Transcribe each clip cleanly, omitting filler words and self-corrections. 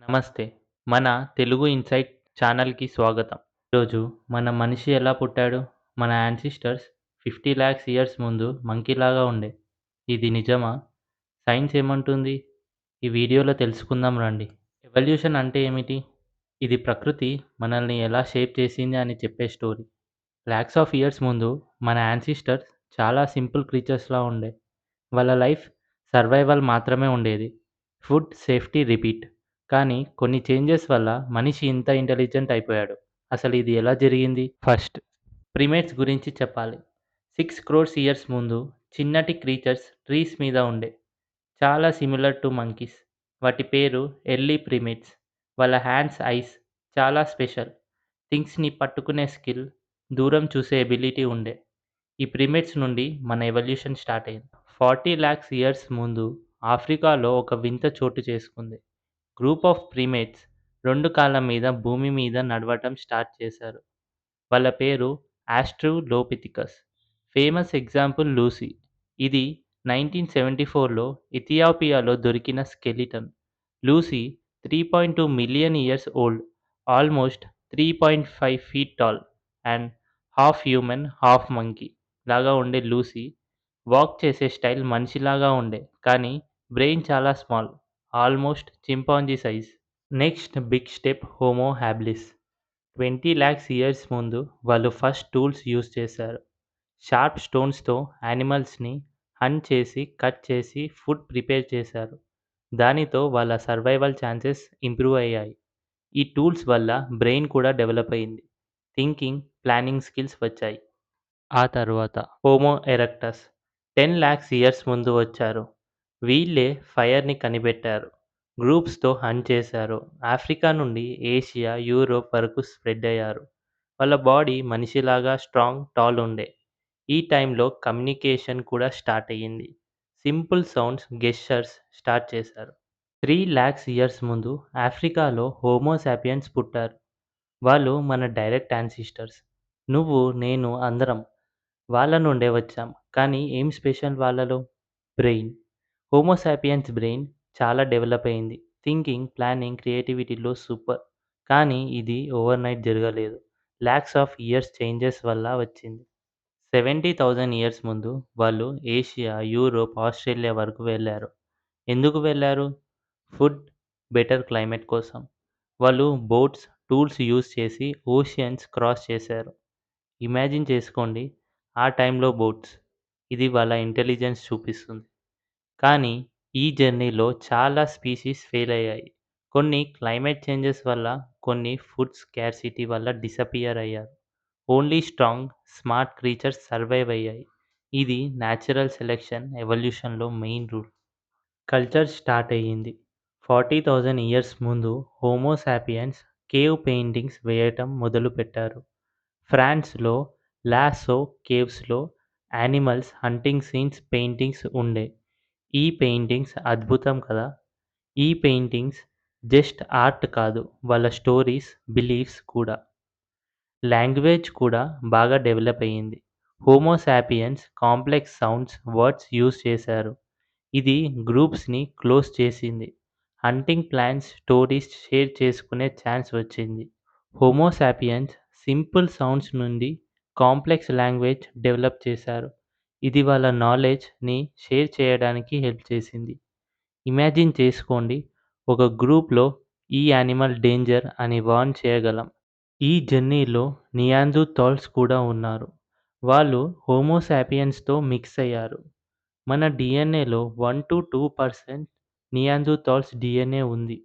నమస్తే. మన తెలుగు ఇన్సైట్ ఛానల్‌కి స్వాగతం. ఈరోజు మన మనిషి ఎలా పుట్టాడు? మన యాన్సిస్టర్స్ 50 లాక్స్ ఇయర్స్ ముందు మంకీలాగా ఉండే. ఇది నిజమా? సైన్స్ ఏమంటుంది? ఈ వీడియోలో తెలుసుకుందాం రండి. ఎవల్యూషన్ అంటే ఏమిటి? ఇది ప్రకృతి మనల్ని ఎలా షేప్ చేసింది అని చెప్పే స్టోరీ. లాక్స్ ఆఫ్ ఇయర్స్ ముందు మన యాన్సిస్టర్స్ చాలా సింపుల్ క్రీచర్స్‌లా ఉండే. వాళ్ళ లైఫ్ సర్వైవల్ మాత్రమే ఉండేది. Food, safety, repeat. కానీ కొన్ని చేంజెస్ వల్ల మనిషి ఇంత ఇంటెలిజెంట్ అయిపోయాడు. అసలు ఇది ఎలా జరిగింది? ఫస్ట్ ప్రిమేట్స్ గురించి చెప్పాలి. 6 క్రోర్స్ ఇయర్స్ ముందు చిన్నటి క్రీచర్స్ ట్రీస్ మీద ఉండే. చాలా సిమిలర్ టు మంకీస్. వాటి పేరు ఎర్లీ ప్రిమేట్స్. వాళ్ళ హ్యాండ్స్, ఐస్ చాలా స్పెషల్. థింగ్స్‌ని పట్టుకునే స్కిల్, దూరం చూసే ఎబిలిటీ ఉండే. ఈ ప్రిమేట్స్ నుండి మన ఎవల్యూషన్ స్టార్ట్ అయింది. 40 లాక్స్ ఇయర్స్ ముందు ఆఫ్రికాలో ఒక వింత చోటు చేసుకుంది. గ్రూప్ ఆఫ్ ప్రిమేట్స్ 2 కాళ్ళ మీద భూమి మీద నడవటం స్టార్ట్ చేశారు. వాళ్ళ పేరు ఆస్ట్రలోపిథెకస్. Famous example Lucy. ఇది 1974లో ఇథియోపియాలో దొరికిన skeleton. Lucy 3.2 million years old, almost 3.5 feet tall and half human, half monkey లాగా ఉండే లూసీ వాక్ చేసే స్టైల్ మనిషిలాగా ఉండే, కానీ బ్రెయిన్ చాలా small, almost chimpanzee size. Next big step Homo habilis. 20 lakhs years ముందు వాళ్ళు ఫస్ట్ టూల్స్ యూజ్ చేశారు. షార్ప్ స్టోన్స్‌తో యానిమల్స్‌ని హంట్ చేసి, కట్ చేసి ఫుడ్ ప్రిపేర్ చేశారు. దానితో వాళ్ళ సర్వైవల్ ఛాన్సెస్ ఇంప్రూవ్ అయ్యాయి. ఈ టూల్స్ వల్ల బ్రెయిన్ కూడా డెవలప్ అయింది. థింకింగ్, ప్లానింగ్ స్కిల్స్ వచ్చాయి. ఆ తర్వాత హోమో ఎరెక్టస్ 10 లాక్స్ ఇయర్స్ ముందు వచ్చారు. వీళ్ళే ఫైర్‌ని కనిపెట్టారు. గ్రూప్స్‌తో హంట్ చేశారు. ఆఫ్రికా నుండి ఏషియా, యూరోప్ వరకు స్ప్రెడ్ అయ్యారు. వాళ్ళ బాడీ మనిషిలాగా స్ట్రాంగ్, టాల్ ఉండే. ఈ టైంలో కమ్యూనికేషన్ కూడా స్టార్ట్ అయ్యింది. సింపుల్ సౌండ్స్, గెస్చర్స్ స్టార్ట్ చేశారు. 3 లాక్స్ ఇయర్స్ ముందు ఆఫ్రికాలో హోమో సాపియన్స్ పుట్టారు. వాళ్ళు మన డైరెక్ట్ యాన్సిస్టర్స్. నువ్వు, నేను అందరం వాళ్ళ నుండే వచ్చాం. కానీ ఏం స్పెషల్ వాళ్ళలో? బ్రెయిన్. హోమో సాపియన్స్ బ్రెయిన్ చాలా డెవలప్ అయింది. థింకింగ్, ప్లానింగ్, క్రియేటివిటీలో సూపర్. కానీ ఇది ఓవర్‌నైట్ జరగలేదు. లాక్స్ ఆఫ్ ఇయర్స్ చేంజెస్ వల్ల వచ్చింది. 70,000 ఇయర్స్ ముందు వాళ్ళు ఏషియా, యూరోప్, ఆస్ట్రేలియా వరకు వెళ్లారు. ఎందుకు వెళ్లారు? ఫుడ్, బెటర్ క్లైమేట్ కోసం. వాళ్ళు బోట్స్, టూల్స్ యూజ్ చేసి ఓషియన్స్ క్రాస్ చేశారు. ఇమాజిన్ చేసుకోండి, ఆ టైంలో బోట్స్. ఇది వాళ్ళ ఇంటెలిజెన్స్ చూపిస్తుంది. కానీ ఈ జర్నీలో చాలా స్పీషీస్ ఫెయిల్ అయ్యాయి. కొన్ని క్లైమేట్ చేంజెస్ వల్ల, కొన్ని ఫుడ్ స్కార్సిటీ వల్ల డిసపియర్ అయ్యారు. Only strong, smart creatures survive అయ్యాయి. ఇది న్యాచురల్ సెలెక్షన్ ఎవల్యూషన్‌లో మెయిన్ రూల్. కల్చర్ స్టార్ట్ అయ్యింది. 40,000 ఇయర్స్ ముందు హోమో సాపియన్స్ కేవ్ పెయింటింగ్స్ వేయటం మొదలుపెట్టారు. ఫ్రాన్స్‌లో లాస్సో కేవ్స్‌లో యానిమల్స్ హంటింగ్ సీన్స్ పెయింటింగ్స్ ఉండే. ఈ పెయింటింగ్స్ అద్భుతం కదా! ఈ పెయింటింగ్స్ జస్ట్ ఆర్ట్ కాదు, వాళ్ళ స్టోరీస్, బిలీఫ్స్ కూడా. లాంగ్వేజ్ కూడా బాగా డెవలప్ అయ్యింది. Homo sapiens complex sounds, words use చేశారు. ఇది గ్రూప్స్‌ని క్లోజ్ చేసింది. హంటింగ్ ప్లాన్స్, స్టోరీస్ షేర్ చేసుకునే ఛాన్స్ వచ్చింది. హోమో సాపియన్స్ సింపుల్ సౌండ్స్ నుండి కాంప్లెక్స్ లాంగ్వేజ్ డెవలప్ చేశారు. ఇది వాళ్ళ నాలెడ్జ్‌ని షేర్ చేయడానికి హెల్ప్ చేసింది. ఇమాజిన్ చేసుకోండి, ఒక గ్రూప్‌లో ఈ యానిమల్ డేంజర్ అని వార్న్ చేయగలం. ఈ జర్నీలో నియాండర్థాల్స్ కూడా ఉన్నారు. వాళ్ళు హోమో సాపియన్స్‌తో మిక్స్ అయ్యారు. మన డీఎన్ఏలో 1-2% నియాండర్థాల్స్ డీఎన్ఏ ఉంది.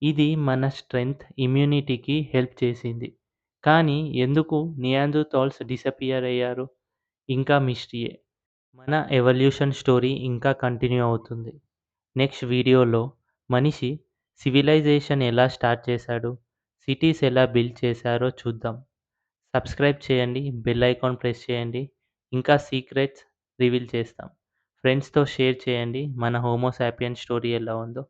ఇది మన స్ట్రెంగ్త్, ఇమ్యూనిటీకి హెల్ప్ చేసింది. కానీ ఎందుకు నియాండర్థాల్స్ డిసపియర్ అయ్యారు? ఇంకా మిస్టరీయే. మన ఎవల్యూషన్ స్టోరీ ఇంకా కంటిన్యూ అవుతుంది. నెక్స్ట్ వీడియోలో మనిషి సివిలైజేషన్ ఎలా స్టార్ట్ చేశాడు, సిటీస్ ఎలా బిల్డ్ చేశారో చూద్దాం. సబ్స్క్రైబ్ చేయండి, బెల్ ఐకాన్ ప్రెస్ చేయండి. ఇంకా సీక్రెట్స్ రివీల్ చేస్తాం. ఫ్రెండ్స్‌తో షేర్ చేయండి మన హోమో సాపియన్స్ స్టోరీ ఎలా ఉందో.